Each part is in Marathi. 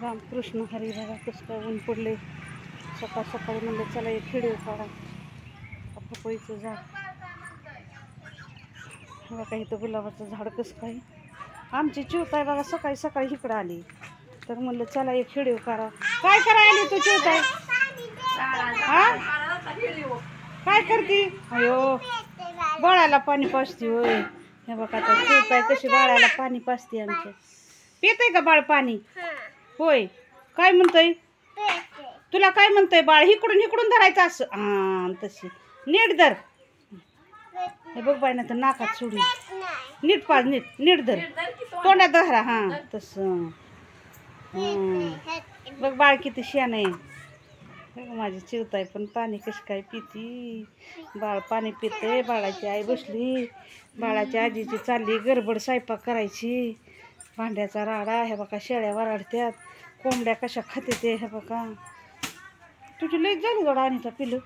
रामकृष्ण हरी बघा कसं काय ऊन पडले. सकाळ सकाळी म्हणलं चला एक व्हिडिओ काढा. पपईचं झाड बघा, इथं गुलाबाचं झाड कसं काय. आमची चिवताय बघा सकाळी सकाळी इकडं आली तर म्हणलं चला एक व्हिडिओ काढा. काय करायला आली तू चिवताय? हा काय करती? अयो बाळाला पाणी पाजती होय. हे बघा आता चिवताय कशी बाळाला पाणी पाजते आमच्या. पितय का बाळ पाणी? होय. काय म्हणतोय तुला? काय म्हणतोय बाळ? इकडून इकडून धरायचं असं. हा तशी नीट धर. हे बघ बाई ना तर नाकात सोडून नीट पाज. नीट नीट धर. तोंडात धरा. हा तसं. बघ बाळ किती शान आहे. माझी चिवताय पण पाणी कशी काय पिती. बाळ पाणी पिते. बाळाची आई बसली. बाळाच्या आजीची चालली गडबड स्वयंपाक करायची. भांड्याचा राडा. हे बघा शेळ्या वराडत्यात. कोंबड्या कशा खाते ते. हे बघा तुझी लई झाली गड अनिता पिलं.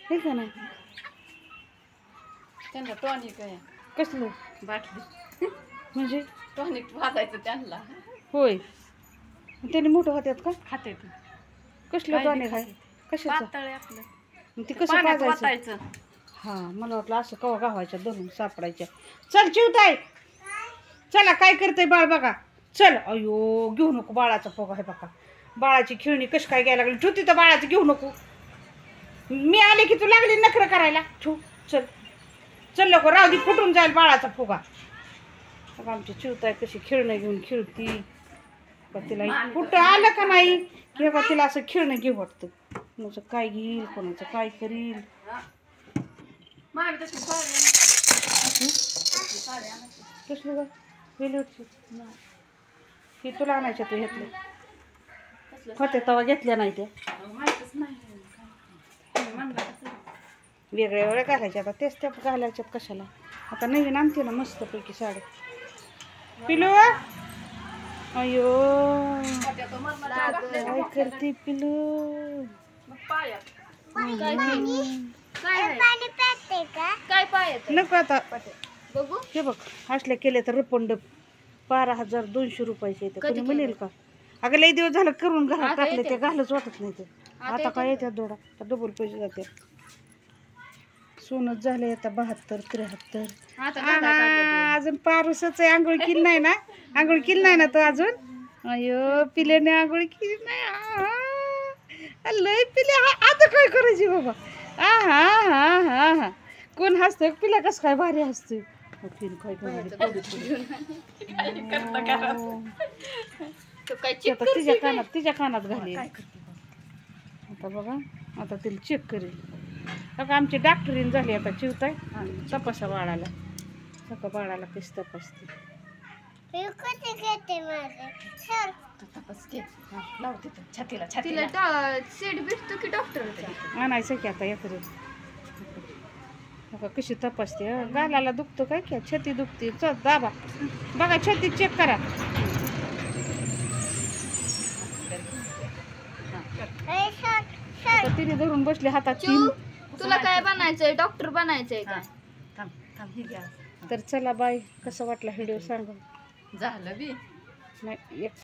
हे का नाही त्यांना टॉनिक आहे. कसलं बाटली म्हणजे? टॉनिक वाजायचं त्यांना. होय. त्याने मोठं होत्यात का? खाते तू कसलं टॉनिक आहे? कशाचं? पातळ आहे आपलं. मग ते कसं पाजायचं? वाचायचं. हा मला वाटलं असं कवा गावायच्या धरून सापडायच्या. चल चिवताय चला. काय करते बाळ बघा. चल. अयो घेऊ नको बाळाचा फोगा. हे बघा बाळाची खेळणी कशी काय घ्यायला लागली. ठेवती तर बाळाचं घेऊ नको. मी आले की तू लागली नखरं करायला. ठेव. चल चल लवकर. राहू दे फुटून जाईल बाळाचा फुगा. बघा आमची चिवताय कशी खेळणं घेऊन खेळती. तिला कुठं आलं का नाही की बघा तिला असं खेळणं घेऊ वाटतं. कोणाचं काय घेईल कोणाचं काय करील. कसलं का वेलवेटची ही तुला आणायच्या ते घेतले होते तेव्हा घेतल्या नाही त्या. वेगळ्या वेगळ्या घालायच्या. आता तेच त्या घालायच्यात कशाला. आता नवीन आणते ना मस्तपैकी साडी. पिलू अयो काय करते पिलू. नको आता. हे बघ असल्या केले तर रुपंड 12,200 रुपयाचे येते. कोणी म्हणेल का? अगं लई दिवस झालं करून घरात टाकले ते घालच वाटत नाही ते. आता काय येतात दोडा तर डबल पैसे जाते. सोनच झाले आता 72-73. अजून पारूसच आहे. आंघोळ केली नाही ना? आंघोळ केली नाही ना तो अजून? अयो पिल्याने आंघोळ केली नाही. लय पिल्या. आता काय करायची बाबा? हा हा हा हा कोण हसतोय? पिल्या कसं काय भारी हसतोय. तिच्या कानात घाली. आता बघा आता तिला चेक करेल. बघा आमची डॉक्टरीन झाली आता चिवताय. तपासा बाळाला. सका बाळाला कशी तपासते. छातीला सीट भेटतो की डॉक्टर आणायचं की आता याकडे. बघा कशी तपासते. गालाला दुखतो काय की छाती दुखते. चल दाबा. बघा छाती चेक करा. आता तिने धरून बसले हातात. तुला काय बनायचंय? डॉक्टर बनायचंय का? तर चला बाय. कसं वाटला व्हिडिओ सांगा. झालं बी नाही एक